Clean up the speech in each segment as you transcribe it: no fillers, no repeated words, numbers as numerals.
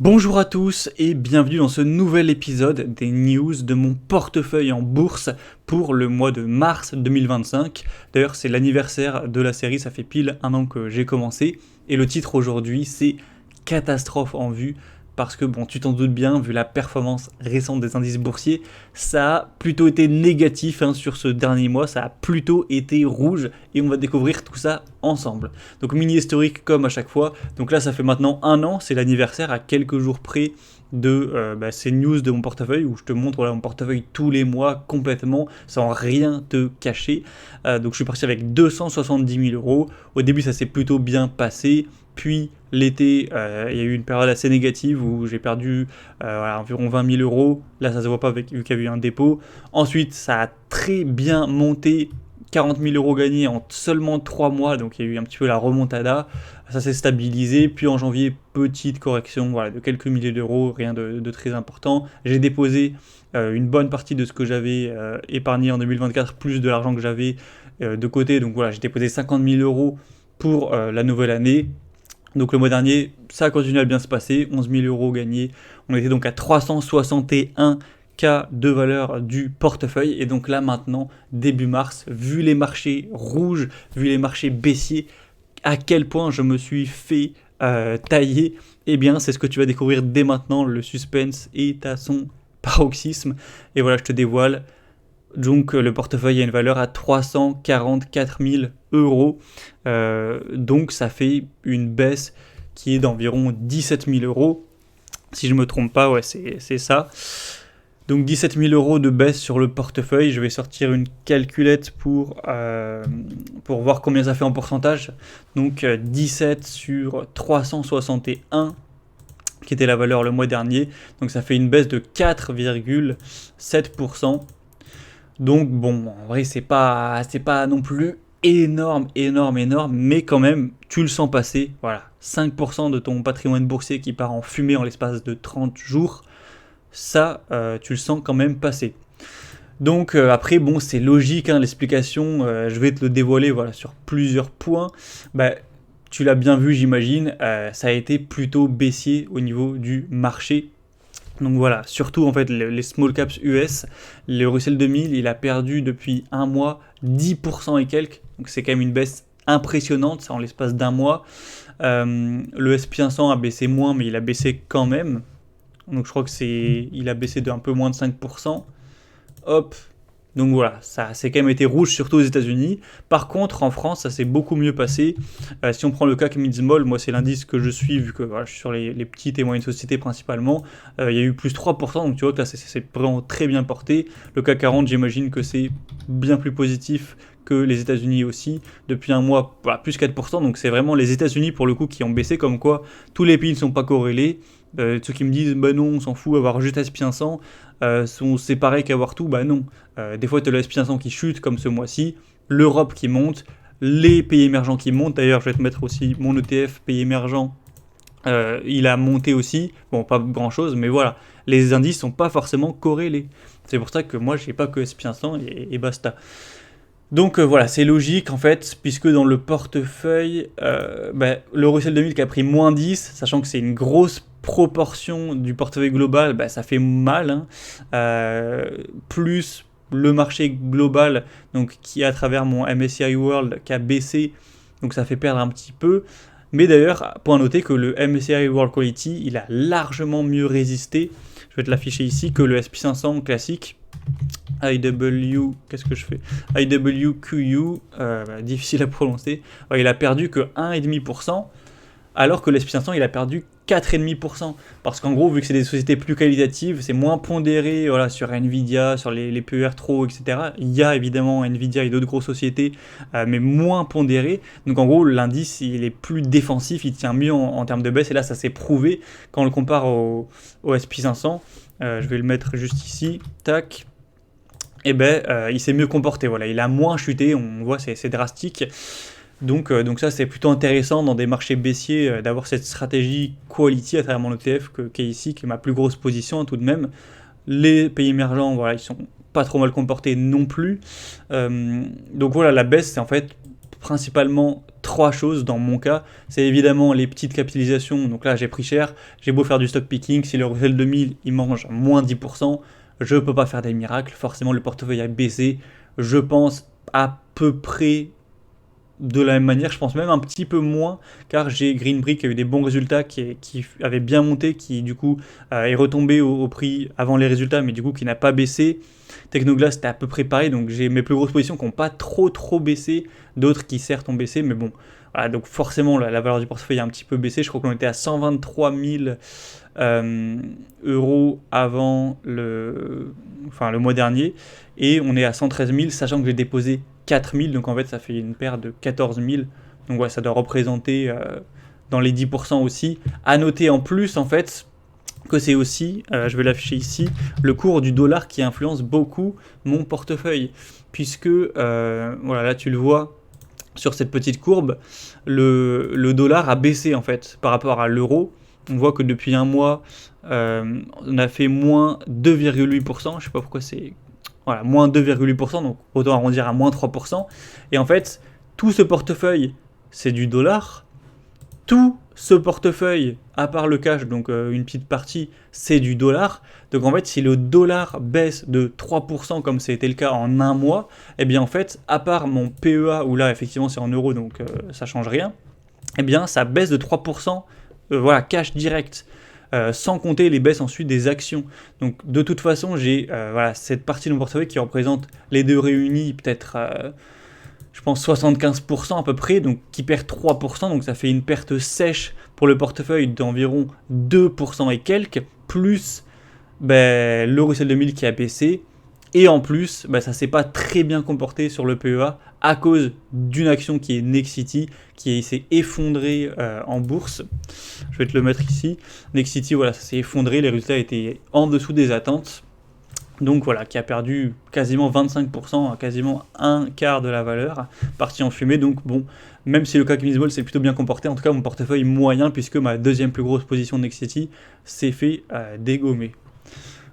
Bonjour à tous et bienvenue dans ce nouvel épisode des news de mon portefeuille en bourse pour le mois de mars 2025. D'ailleurs, c'est l'anniversaire de la série, ça fait pile un an que j'ai commencé. Et le titre aujourd'hui, c'est Catastrophe en vue. Parce que, bon, tu t'en doutes bien, vu la performance récente des indices boursiers, ça a plutôt été négatif sur ce dernier mois, ça a plutôt été rouge et on va découvrir tout ça ensemble. Donc mini historique comme à chaque fois, donc là ça fait maintenant un an, c'est l'anniversaire à quelques jours près de ces news de mon portefeuille où je te montre mon portefeuille tous les mois complètement sans rien te cacher. Donc je suis parti avec 270 000 euros. Au début ça s'est plutôt bien passé, puis l'été il y a eu une période assez négative où j'ai perdu environ 20 000 euros. Là ça se voit pas vu qu'il y a eu un dépôt. Ensuite ça a très bien monté. 40 000 euros gagnés en seulement 3 mois, donc il y a eu un petit peu la remontada, ça s'est stabilisé, puis en janvier, petite correction de quelques milliers d'euros, rien de très important. J'ai déposé une bonne partie de ce que j'avais épargné en 2024, plus de l'argent que j'avais de côté, donc voilà, j'ai déposé 50 000 euros pour la nouvelle année. Donc le mois dernier, ça a continué à bien se passer, 11 000 euros gagnés, on était donc à 361 de valeur du portefeuille. Et donc là maintenant, début mars, vu les marchés rouges, vu les marchés baissiers, à quel point je me suis fait tailler, eh bien c'est ce que tu vas découvrir dès maintenant. Le suspense est à son paroxysme. Et voilà, je te dévoile. Donc le portefeuille a une valeur à 344 000 euros. Donc ça fait une baisse qui est d'environ 17 000 euros. Si je ne me trompe pas, ouais, c'est ça. Donc 17 000 euros de baisse sur le portefeuille. Je vais sortir une calculette pour voir combien ça fait en pourcentage. Donc 17 sur 361, qui était la valeur le mois dernier. Donc ça fait une baisse de 4,7%. Donc bon, en vrai c'est pas non plus énorme, mais quand même tu le sens passer. Voilà, 5% de ton patrimoine boursier qui part en fumée en l'espace de 30 jours. Ça, tu le sens quand même passer. Donc après, bon, c'est logique, l'explication, je vais te le dévoiler sur plusieurs points. Tu l'as bien vu, j'imagine, ça a été plutôt baissier au niveau du marché. Donc voilà, surtout en fait les small caps US, le Russell 2000, il a perdu depuis un mois 10% et quelques. Donc c'est quand même une baisse impressionnante, ça en l'espace d'un mois. Le SP 500 a baissé moins, mais il a baissé quand même. Donc je crois que il a baissé d'un peu moins de 5%. Hop. Donc voilà, ça c'est quand même été rouge, surtout aux États-Unis. Par contre, en France, ça s'est beaucoup mieux passé. Si on prend le CAC Mid Small, moi c'est l'indice que je suis, vu que je suis sur les petites et moyennes sociétés principalement. Il y a eu plus 3%, donc tu vois que là c'est vraiment très bien porté. Le CAC 40, j'imagine que c'est bien plus positif que les États-Unis aussi. Depuis un mois, plus 4%, donc c'est vraiment les États-Unis pour le coup qui ont baissé, comme quoi tous les pays ne sont pas corrélés. Ceux qui me disent non, on s'en fout, avoir juste SP 500, c'est pareil qu'avoir tout, non. Des fois, tu as le SP 500 qui chute, comme ce mois-ci, l'Europe qui monte, les pays émergents qui montent. D'ailleurs, je vais te mettre aussi mon ETF pays émergents, il a monté aussi. Bon, pas grand-chose, mais voilà. Les indices sont pas forcément corrélés. C'est pour ça que moi, j'ai pas que SP 500 et basta. Donc voilà, c'est logique en fait, puisque dans le portefeuille, le Russell 2000 qui a pris moins 10, sachant que c'est une grosse proportion du portefeuille global, ça fait mal, plus le marché global, donc qui est à travers mon MSCI World qui a baissé, donc ça fait perdre un petit peu. Mais d'ailleurs, point à noter que le MSCI World Quality, il a largement mieux résisté, je vais te l'afficher ici, que le SP 500 classique. Qu'est-ce que je fais IWQU, difficile à prononcer. Il a perdu que 1,5%, alors que l'SP500 il a perdu 4,5%. Parce qu'en gros, vu que c'est des sociétés plus qualitatives, c'est moins pondéré sur Nvidia, sur les PER Trop, etc. Il y a évidemment Nvidia et d'autres grosses sociétés, mais moins pondéré. Donc en gros, l'indice il est plus défensif, il tient mieux en termes de baisse. Et là, ça s'est prouvé quand on le compare au SP500. Je vais le mettre juste ici. Tac. Il s'est mieux comporté, il a moins chuté, on voit c'est drastique. Donc ça c'est plutôt intéressant dans des marchés baissiers d'avoir cette stratégie quality à travers mon ETF qui est ici, qui est ma plus grosse position tout de même. Les pays émergents, ils sont pas trop mal comportés non plus. Donc voilà, la baisse c'est en fait principalement 3 choses dans mon cas. C'est évidemment les petites capitalisations, donc là j'ai pris cher, j'ai beau faire du stock picking, si le Russell 2000 il mange moins 10%, je peux pas faire des miracles, forcément le portefeuille a baissé, je pense à peu près de la même manière, je pense même un petit peu moins, car j'ai Green Brick qui a eu des bons résultats, qui avait bien monté, qui du coup est retombé au prix avant les résultats, mais du coup qui n'a pas baissé. Technoglass c'était à peu près pareil, donc j'ai mes plus grosses positions qui n'ont pas trop baissé, d'autres qui certes ont baissé, mais bon, voilà, donc forcément la valeur du portefeuille a un petit peu baissé, je crois qu'on était à 123 000 euros avant le mois dernier, et on est à 113 000, sachant que j'ai déposé 4 000, donc en fait ça fait une perte de 14 000, donc ouais, ça doit représenter dans les 10% aussi. À noter en plus en fait que c'est aussi, je vais l'afficher ici, le cours du dollar qui influence beaucoup mon portefeuille, puisque voilà, là tu le vois sur cette petite courbe, le dollar a baissé en fait par rapport à l'euro. On voit que depuis un mois, on a fait moins 2,8%. Je sais pas pourquoi c'est voilà, moins 2,8%, donc autant arrondir à moins 3%. Et en fait, tout ce portefeuille, c'est du dollar. Tout ce portefeuille, à part le cash, donc une petite partie, c'est du dollar. Donc en fait, si le dollar baisse de 3%, comme c'était le cas en un mois, eh bien en fait, à part mon PEA, où là, effectivement, c'est en euros, donc ça change rien, eh bien ça baisse de 3%, voilà, cash direct. Sans compter les baisses ensuite des actions. Donc de toute façon, j'ai voilà, cette partie de mon portefeuille qui représente les deux réunis, peut-être je pense 75% à peu près, donc qui perd 3%, donc ça fait une perte sèche pour le portefeuille d'environ 2% et quelques, plus le Russell 2000 qui a baissé, et en plus, ça ne s'est pas très bien comporté sur le PEA à cause d'une action qui est Nexity, qui s'est effondrée en bourse. Je vais te le mettre ici. Nexity, voilà, ça s'est effondré, les résultats étaient en dessous des attentes. Donc voilà, qui a perdu quasiment 25%, quasiment un quart de la valeur, parti en fumée. Donc bon, même si le CAC Mizmall s'est plutôt bien comporté, en tout cas mon portefeuille moyen, puisque ma deuxième plus grosse position Nexity s'est fait dégommer.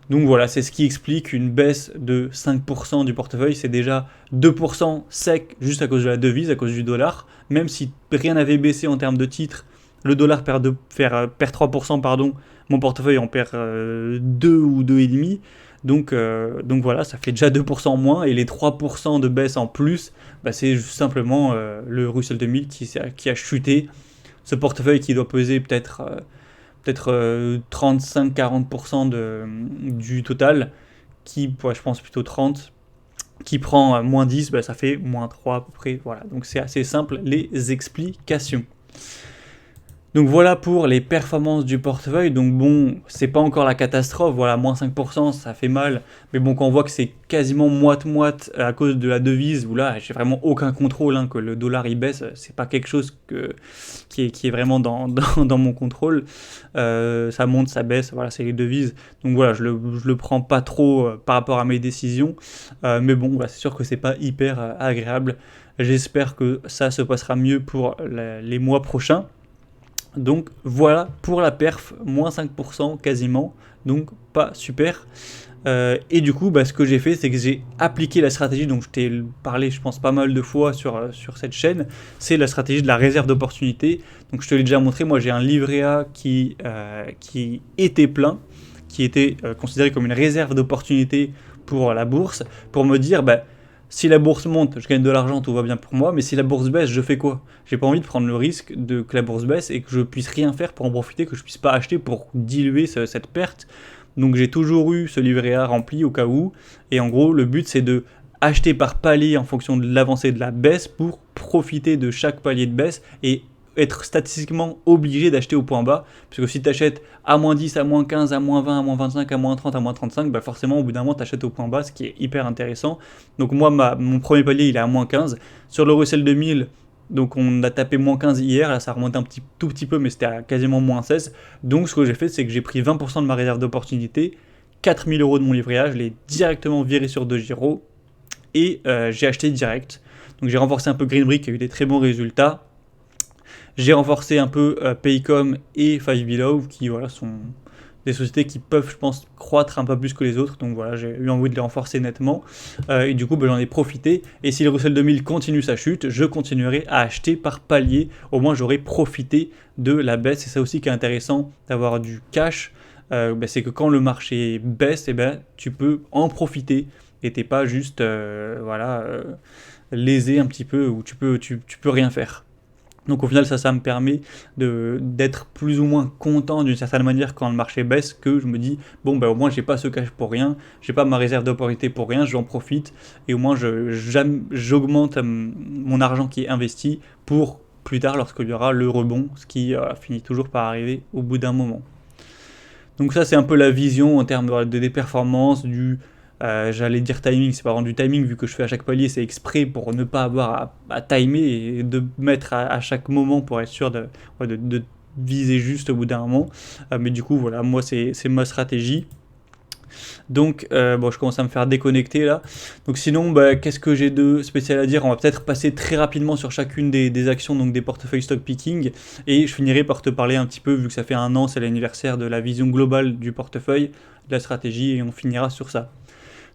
Donc voilà, c'est ce qui explique une baisse de 5% du portefeuille. C'est déjà 2% sec juste à cause de la devise, à cause du dollar. Même si rien n'avait baissé en termes de titres, le dollar perd 3%, pardon, mon portefeuille en perd 2 ou 2,5%. Donc voilà, ça fait déjà 2% moins. Et les 3% de baisse en plus, c'est simplement le Russell 2000 qui a chuté. Ce portefeuille qui doit peser peut-être 35-40% du total, je pense plutôt 30%, qui prend moins 10, ça fait moins 3 à peu près. Voilà, donc c'est assez simple les explications. Donc voilà pour les performances du portefeuille. Donc bon, c'est pas encore la catastrophe, voilà, moins 5%, ça fait mal. Mais bon, quand on voit que c'est quasiment moite-moite à cause de la devise, où là, j'ai vraiment aucun contrôle, que le dollar il baisse, c'est pas quelque chose qui est vraiment dans mon contrôle. Ça monte, ça baisse, voilà, c'est les devises. Donc voilà, je le prends pas trop par rapport à mes décisions. Mais bon, c'est sûr que c'est pas hyper agréable. J'espère que ça se passera mieux pour les mois prochains. Donc voilà pour la perf, moins 5% quasiment, donc pas super. Et du coup, ce que j'ai fait, c'est que j'ai appliqué la stratégie, donc je t'ai parlé, je pense, pas mal de fois sur cette chaîne, c'est la stratégie de la réserve d'opportunité. Donc je te l'ai déjà montré, moi j'ai un livret A qui était plein, qui était considéré comme une réserve d'opportunité pour la bourse, pour me dire, si la bourse monte, je gagne de l'argent, tout va bien pour moi, mais si la bourse baisse, je fais quoi ? J'ai pas envie de prendre le risque que la bourse baisse et que je puisse rien faire pour en profiter, que je puisse pas acheter pour diluer cette perte. Donc j'ai toujours eu ce livret A rempli au cas où, et en gros le but c'est de acheter par palier en fonction de l'avancée de la baisse pour profiter de chaque palier de baisse et être statistiquement obligé d'acheter au point bas, parce que si tu achètes à moins 10, à moins 15, à moins 20, à moins 25, à moins 30, à moins 35, forcément au bout d'un moment tu achètes au point bas, ce qui est hyper intéressant. Donc moi mon premier palier il est à moins 15, sur le Russell 2000, donc on a tapé moins 15 hier, là ça remonte tout petit peu, mais c'était à quasiment moins 16, donc ce que j'ai fait c'est que j'ai pris 20% de ma réserve d'opportunité, 4 000 euros de mon livret A, je l'ai directement viré sur 2Giro, et j'ai acheté direct. Donc j'ai renforcé un peu Green Brick qui a eu des très bons résultats. J'ai renforcé un peu Paycom et Five Below qui voilà, des sociétés qui peuvent, je pense, croître un peu plus que les autres. Donc voilà, j'ai eu envie de les renforcer nettement. Et du coup, j'en ai profité. Et si le Russell 2000 continue sa chute, je continuerai à acheter par palier. Au moins, j'aurai profité de la baisse. C'est ça aussi qui est intéressant d'avoir du cash. C'est que quand le marché baisse, tu peux en profiter. Et t'es pas juste lésé un petit peu où tu peux rien faire. Donc au final, ça me permet d'être plus ou moins content d'une certaine manière quand le marché baisse, que je me dis, bon, au moins, j'ai pas ce cash pour rien, j'ai pas ma réserve d'opportunité pour rien, j'en profite, et au moins, j'augmente mon argent qui est investi pour plus tard, lorsqu'il y aura le rebond, ce qui finit toujours par arriver au bout d'un moment. Donc ça, c'est un peu la vision en termes des performances, j'allais dire timing, c'est pas vraiment du timing vu que je fais à chaque palier, c'est exprès pour ne pas avoir à timer et de mettre à chaque moment pour être sûr de viser juste au bout d'un moment. Mais du coup, voilà, moi c'est ma stratégie. Donc, je commence à me faire déconnecter là. Donc, sinon, qu'est-ce que j'ai de spécial à dire? On va peut-être passer très rapidement sur chacune des actions, donc des portefeuilles stock picking. Et je finirai par te parler un petit peu, vu que ça fait un an, c'est l'anniversaire de la vision globale du portefeuille, de la stratégie, et on finira sur ça.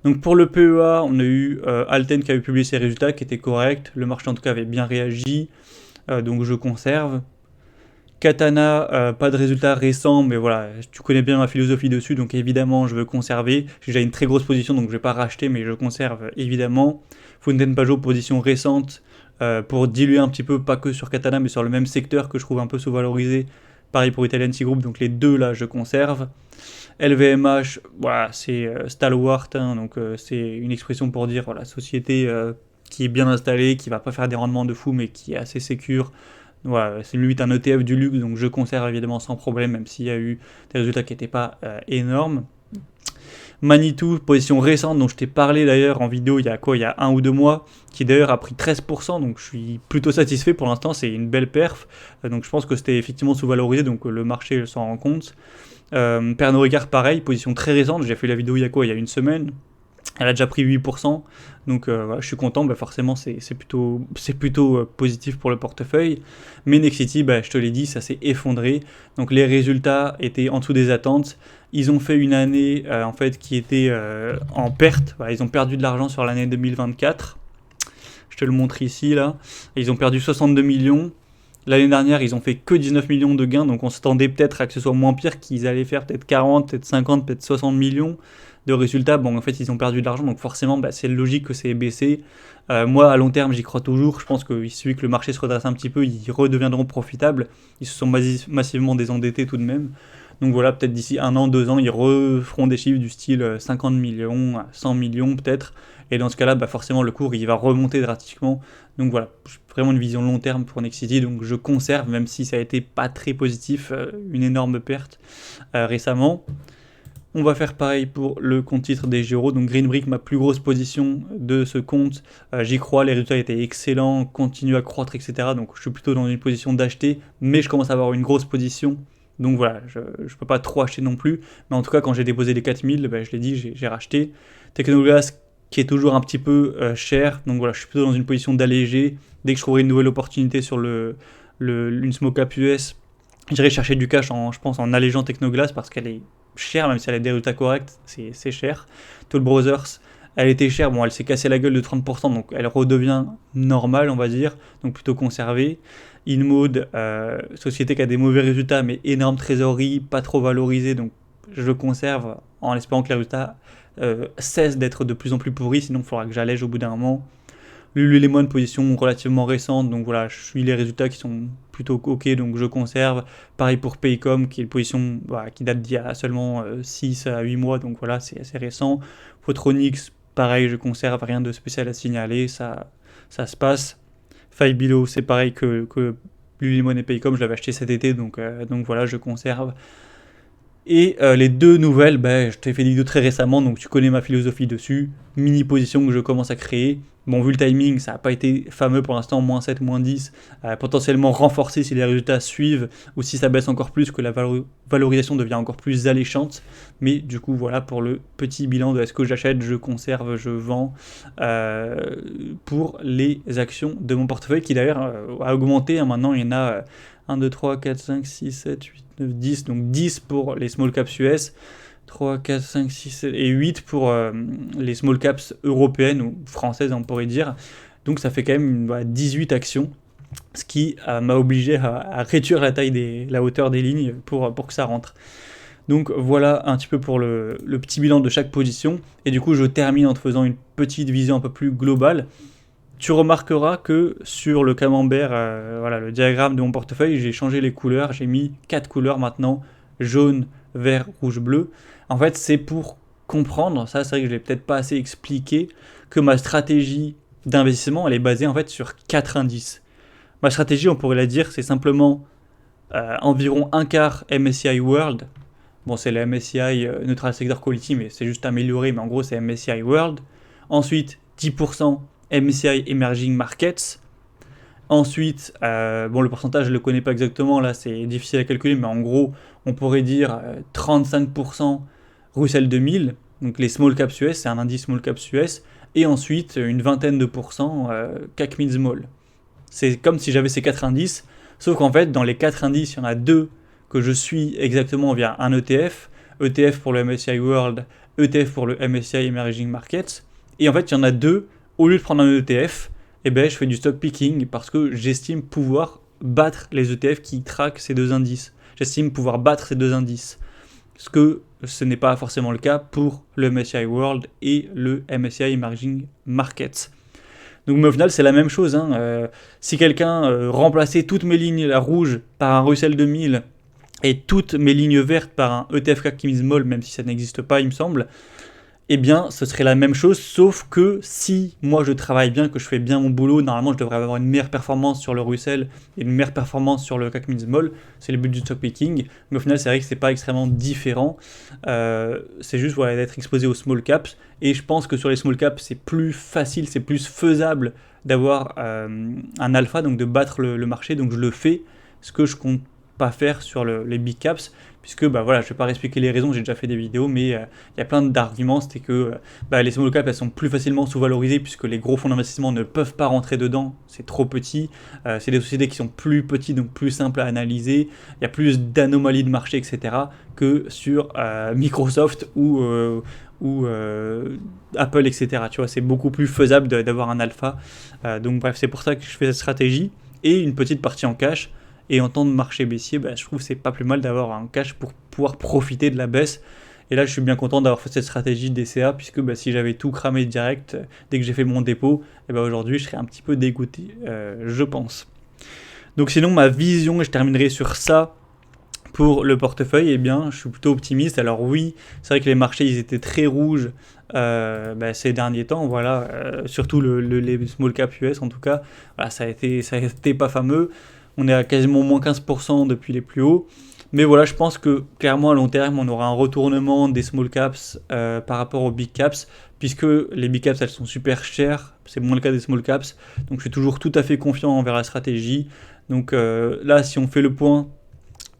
Donc pour le PEA, on a eu Alten qui avait publié ses résultats qui étaient corrects. Le marché en tout cas avait bien réagi, donc je conserve. Katana, pas de résultats récents, mais voilà, tu connais bien ma philosophie dessus, donc évidemment je veux conserver. J'ai déjà une très grosse position, donc je vais pas racheter, mais je conserve évidemment. Fontaine Pajot, position récente, pour diluer un petit peu, pas que sur Katana, mais sur le même secteur que je trouve un peu sous-valorisé. Pareil pour Italian Sea Group, donc les deux là je conserve. LVMH, voilà, c'est stalwart, hein, donc c'est une expression pour dire voilà, société qui est bien installée, qui va pas faire des rendements de fou, mais qui est assez sécure. Voilà, c'est limite un ETF du luxe, donc je conserve évidemment sans problème, même s'il y a eu des résultats qui n'étaient pas énormes. Manitou, position récente dont je t'ai parlé d'ailleurs en vidéo il y a 1 ou 2 mois, qui d'ailleurs a pris 13%, donc je suis plutôt satisfait pour l'instant, c'est une belle perf, donc je pense que c'était effectivement sous-valorisé, donc le marché s'en rend compte. Pernod Ricard, pareil, position très récente, j'ai fait la vidéo il y a une semaine, elle a déjà pris 8%, donc voilà, je suis content, forcément c'est plutôt positif pour le portefeuille. Mais Nexity, je te l'ai dit, ça s'est effondré, donc les résultats étaient en dessous des attentes. Ils ont fait une année en fait qui était en perte, voilà, ils ont perdu de l'argent sur l'année 2024, je te le montre ici là, ils ont perdu 62 millions. L'année dernière, ils ont fait que 19 millions de gains, donc on s'attendait peut-être à que ce soit moins pire, qu'ils allaient faire peut-être 40, peut-être 50, peut-être 60 millions de résultats. Bon, en fait, ils ont perdu de l'argent, donc forcément, c'est logique que c'est baissé. Moi, à long terme, j'y crois toujours. Je pense qu'il suffit que le marché se redresse un petit peu, ils redeviendront profitables. Ils se sont massivement désendettés tout de même. Donc voilà, peut-être d'ici 1 an, 2 ans, ils referont des chiffres du style 50 millions, 100 millions peut-être. Et dans ce cas-là, forcément, le cours il va remonter drastiquement. Donc voilà, vraiment une vision long terme pour Nexity. Donc je conserve, même si ça a été pas très positif, une énorme perte récemment. On va faire pareil pour le compte titre des Giro. Donc Green Brick, ma plus grosse position de ce compte. J'y crois, les résultats étaient excellents, continuent à croître, etc. Donc je suis plutôt dans une position d'acheter, mais je commence à avoir une grosse position. Donc voilà, je ne peux pas trop acheter non plus. Mais en tout cas, quand j'ai déposé les 4000, je l'ai dit, j'ai racheté. Technoglass, qui est toujours un petit peu cher. Donc voilà, je suis plutôt dans une position d'alléger. Dès que je trouverai une nouvelle opportunité sur une small cap US, j'irai chercher du cash je pense en allégeant Technoglass parce qu'elle est chère, même si elle a des résultats corrects, c'est cher. Toll Brothers, elle était chère, bon, elle s'est cassée la gueule de 30%, donc elle redevient normale, on va dire, donc plutôt conservée. InMode, société qui a des mauvais résultats, mais énorme trésorerie, pas trop valorisée, donc je le conserve en espérant que les résultats cessent d'être de plus en plus pourris, sinon il faudra que j'allège au bout d'un moment. Lululemon, position relativement récente, donc voilà, je suis les résultats qui sont plutôt ok, donc je conserve. Pareil pour Paycom, qui est une position qui date d'il y a seulement 6 à 8 mois, donc voilà, c'est assez récent. Photronics, pareil, je conserve, rien de spécial à signaler, ça se passe. Five Below, c'est pareil que Lululemon et Paycom, je l'avais acheté cet été, donc voilà, je conserve. Et les deux nouvelles, je t'ai fait des vidéos très récemment, donc tu connais ma philosophie dessus. Mini position que je commence à créer. Bon, vu le timing, ça n'a pas été fameux pour l'instant, moins 7, moins 10. Potentiellement renforcé si les résultats suivent ou si ça baisse encore plus, que la valorisation devient encore plus alléchante. Mais du coup, voilà pour le petit bilan de est-ce que j'achète, je conserve, je vends pour les actions de mon portefeuille qui d'ailleurs a augmenté. Maintenant, il y en a 1, 2, 3, 4, 5, 6, 7, 8, 10, donc 10 pour les small caps US, 3, 4, 5, 6 et 8 pour les small caps européennes ou françaises on pourrait dire. Donc ça fait quand même 18 actions, ce qui m'a obligé à réduire la hauteur des lignes pour que ça rentre. Donc voilà un petit peu pour le petit bilan de chaque position. Et du coup je termine en te faisant une petite vision un peu plus globale. Tu remarqueras que sur le camembert, le diagramme de mon portefeuille, j'ai changé les couleurs, j'ai mis 4 couleurs maintenant, jaune, vert, rouge, bleu. En fait, c'est pour comprendre, ça c'est vrai que je ne l'ai peut-être pas assez expliqué, que ma stratégie d'investissement, elle est basée en fait sur 4 indices. Ma stratégie, on pourrait la dire, c'est simplement environ un quart MSCI World. Bon, c'est le MSCI Neutral Sector Quality, mais c'est juste amélioré, mais en gros c'est MSCI World. Ensuite, 10% MSCI Emerging Markets. Ensuite, le pourcentage je ne le connais pas exactement, là c'est difficile à calculer, mais en gros on pourrait dire 35% Russell 2000, donc les small caps US, c'est un indice small caps US, et ensuite une vingtaine de pourcents CAC Mid Small. C'est comme si j'avais ces 4 indices, sauf qu'en fait dans les 4 indices, il y en a 2 que je suis exactement via un ETF, ETF pour le MSCI World, ETF pour le MSCI Emerging Markets, et en fait il y en a 2, au lieu de prendre un ETF, je fais du stock picking parce que j'estime pouvoir battre les ETF qui traquent ces 2 indices. J'estime pouvoir battre ces 2 indices. Ce que ce n'est pas forcément le cas pour le MSCI World et le MSCI Emerging Markets. Donc, mais au final, c'est la même chose. Si quelqu'un remplaçait toutes mes lignes rouges par un Russell 2000 et toutes mes lignes vertes par un ETF CAC Mid Small, même si ça n'existe pas, il me semble, eh bien, ce serait la même chose, sauf que si moi je travaille bien, que je fais bien mon boulot, normalement je devrais avoir une meilleure performance sur le Russell et une meilleure performance sur le CAC Mid Small. C'est le but du stock picking, mais au final c'est vrai que c'est pas extrêmement différent. C'est juste d'être exposé aux small caps, et je pense que sur les small caps c'est plus facile, c'est plus faisable d'avoir un alpha, donc de battre le marché, donc je le fais, ce que je compte pas faire sur les big caps, puisque je ne vais pas expliquer les raisons, j'ai déjà fait des vidéos, mais il y a plein d'arguments. C'était que les small caps elles sont plus facilement sous-valorisées puisque les gros fonds d'investissement ne peuvent pas rentrer dedans, c'est trop petit, c'est des sociétés qui sont plus petites, donc plus simples à analyser, il y a plus d'anomalies de marché, etc. que sur Microsoft ou Apple, etc. Tu vois, c'est beaucoup plus faisable d'avoir un alpha. Donc bref, c'est pour ça que je fais cette stratégie, et une petite partie en cash. Et en temps de marché baissier, je trouve que c'est pas plus mal d'avoir un cash pour pouvoir profiter de la baisse. Et là, je suis bien content d'avoir fait cette stratégie DCA, puisque si j'avais tout cramé direct dès que j'ai fait mon dépôt, aujourd'hui, je serais un petit peu dégoûté, je pense. Donc sinon, ma vision, et je terminerai sur ça pour le portefeuille, je suis plutôt optimiste. Alors oui, c'est vrai que les marchés, ils étaient très rouges ces derniers temps, surtout les small cap US en tout cas, ça a été pas fameux. On est à quasiment moins 15% depuis les plus hauts. Mais je pense que clairement à long terme, on aura un retournement des small caps par rapport aux big caps, puisque les big caps, elles sont super chères. C'est moins le cas des small caps. Donc je suis toujours tout à fait confiant envers la stratégie. Donc là, si on fait le point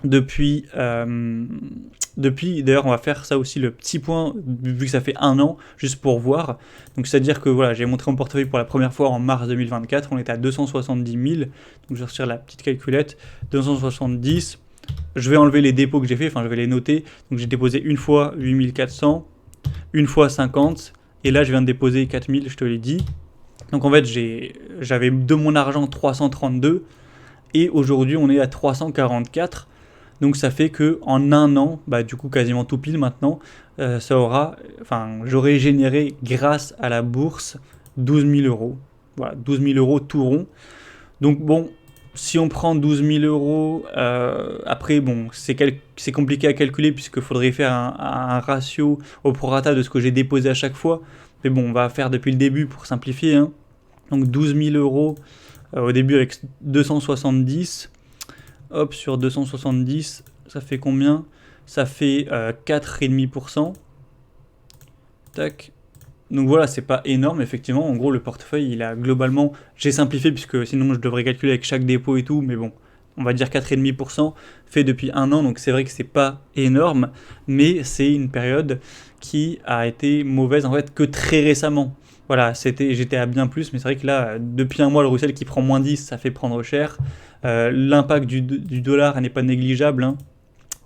depuis, d'ailleurs on va faire ça aussi, le petit point, vu que ça fait 1 an, juste pour voir. Donc c'est-à-dire que j'ai montré mon portefeuille pour la première fois en mars 2024, on était à 270 000, donc je vais sortir la petite calculette, 270, je vais enlever les dépôts que j'ai fait, je vais les noter, donc j'ai déposé une fois 8400, une fois 50, et là je viens de déposer 4000, je te l'ai dit. Donc en fait j'avais de mon argent 332, et aujourd'hui on est à 344. Donc ça fait que en 1 an, du coup quasiment tout pile maintenant, j'aurais généré grâce à la bourse 12 000 euros. Voilà, 12 000 euros tout rond. Donc bon, si on prend 12 000 euros, après c'est compliqué à calculer puisqu'il faudrait faire un ratio au prorata de ce que j'ai déposé à chaque fois. Mais bon, on va faire depuis le début pour simplifier. Donc 12 000 euros au début avec 270. Hop, sur 270, ça fait combien ? Ça fait 4,5%. Tac. Donc voilà, c'est pas énorme, effectivement. En gros, le portefeuille, il a globalement... J'ai simplifié, puisque sinon je devrais calculer avec chaque dépôt et tout, mais bon, on va dire 4,5% fait depuis 1 an, donc c'est vrai que c'est pas énorme, mais c'est une période qui a été mauvaise, en fait, que très récemment. Voilà, j'étais à bien plus, mais c'est vrai que là, depuis 1 mois, le Russell qui prend moins 10, ça fait prendre cher. L'impact du dollar n'est pas négligeable.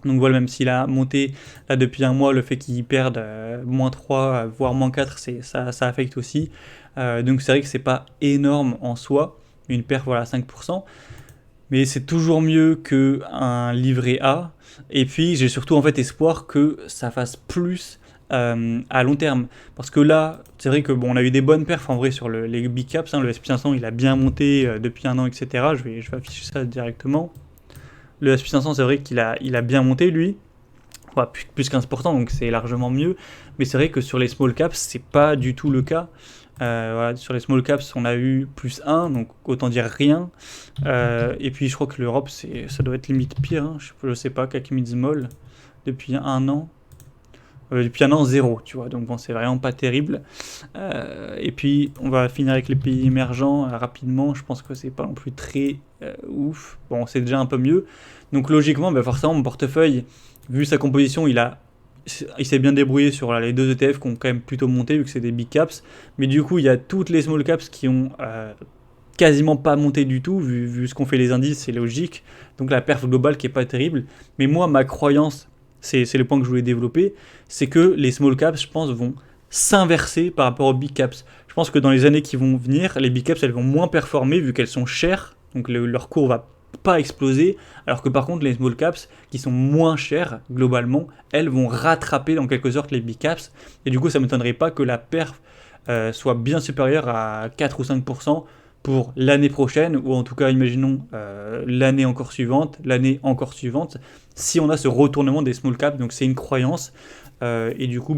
Donc voilà, même s'il a monté là depuis un mois, le fait qu'il perde -3, voire -4, ça affecte aussi. Donc c'est vrai que c'est pas énorme en soi, une perf voilà, à 5%, mais c'est toujours mieux qu'un livret A. Et puis j'ai surtout en fait espoir que ça fasse plus à long terme. Parce que là, c'est vrai que bon, on a eu des bonnes perfs en vrai sur les big caps, hein. Le SP500 il a bien monté depuis un an, etc. Je vais afficher ça directement. Le SP500, c'est vrai qu'il a bien monté, lui. Enfin, plus 15%, donc c'est largement mieux. Mais c'est vrai que sur les small caps, c'est pas du tout le cas. Voilà, sur les small caps, on a eu +1, donc autant dire rien. Et puis je crois que l'Europe, ça doit être limite pire, hein. Je sais pas, CAC Mid Small, depuis un an. Depuis un an, 0, tu vois. Donc bon, c'est vraiment pas terrible. Et puis, on va finir avec les pays émergents rapidement. Je pense que c'est pas non plus très ouf. Bon, c'est déjà un peu mieux. Donc logiquement, bah, forcément, mon portefeuille, vu sa composition, il s'est bien débrouillé sur les deux ETF qui ont quand même plutôt monté, vu que c'est des big caps. Mais du coup, il y a toutes les small caps qui ont quasiment pas monté du tout, vu ce qu'ont fait les indices, c'est logique. Donc la perf globale qui est pas terrible. Mais moi, ma croyance, c'est le point que je voulais développer, c'est que les small caps, je pense, vont s'inverser par rapport aux big caps. Je pense que dans les années qui vont venir, les big caps, elles vont moins performer vu qu'elles sont chères, donc leur cours va pas exploser, alors que par contre les small caps, qui sont moins chères globalement, elles vont rattraper en quelque sorte les big caps, et du coup ça ne m'étonnerait pas que la perf soit bien supérieure à 4 ou 5% pour l'année prochaine, ou en tout cas imaginons l'année encore suivante, si on a ce retournement des small caps. Donc c'est une croyance, et du coup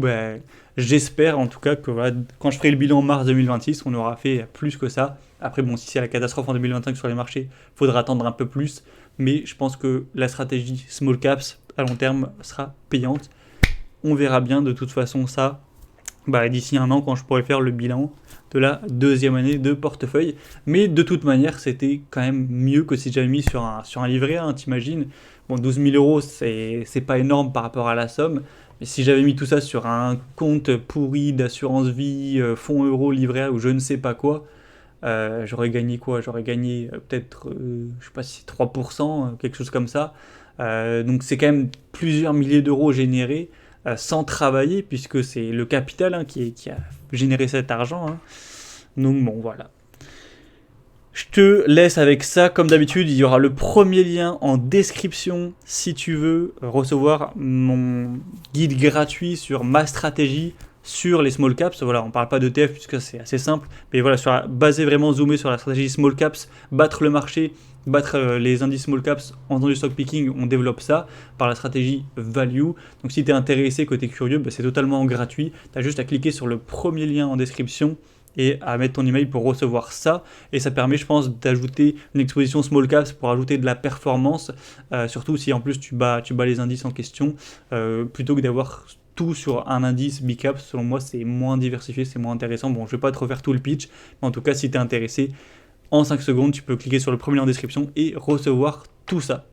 j'espère en tout cas que voilà, quand je ferai le bilan en mars 2026, on aura fait plus que ça. Après bon, si c'est la catastrophe en 2025 sur les marchés, il faudra attendre un peu plus, mais je pense que la stratégie small caps à long terme sera payante. On verra bien de toute façon ça d'ici un an quand je pourrai faire le bilan de la deuxième année de portefeuille. Mais de toute manière, c'était quand même mieux que si j'avais mis sur un livret A, hein, t'imagines. Bon, 12 000 euros, c'est pas énorme par rapport à la somme. Mais si j'avais mis tout ça sur un compte pourri d'assurance vie, fonds euro, livret A ou je ne sais pas quoi, j'aurais gagné quoi? J'aurais gagné peut-être, je sais pas si c'est 3%, quelque chose comme ça. Donc c'est quand même plusieurs milliers d'euros générés sans travailler, puisque c'est le capital hein, qui a généré cet argent. Hein. Donc bon, voilà. Je te laisse avec ça. Comme d'habitude, il y aura le premier lien en description si tu veux recevoir mon guide gratuit sur ma stratégie sur les small caps. Voilà, on parle pas d'ETF puisque c'est assez simple, mais voilà, basé vraiment zoomé sur la stratégie small caps, battre le marché, battre les indices small caps en faisant du stock picking, on développe ça par la stratégie value. Donc si tu es intéressé, que tu es curieux, c'est totalement gratuit. Tu as juste à cliquer sur le premier lien en description et à mettre ton email pour recevoir ça. Et ça permet, je pense, d'ajouter une exposition small caps pour ajouter de la performance, surtout si en plus tu bats les indices en question, plutôt que d'avoir tout sur un indice big cap. Selon moi, c'est moins diversifié, c'est moins intéressant. Bon, je vais pas te refaire tout le pitch, mais en tout cas, si tu es intéressé, en 5 secondes, tu peux cliquer sur le premier lien en description et recevoir tout ça.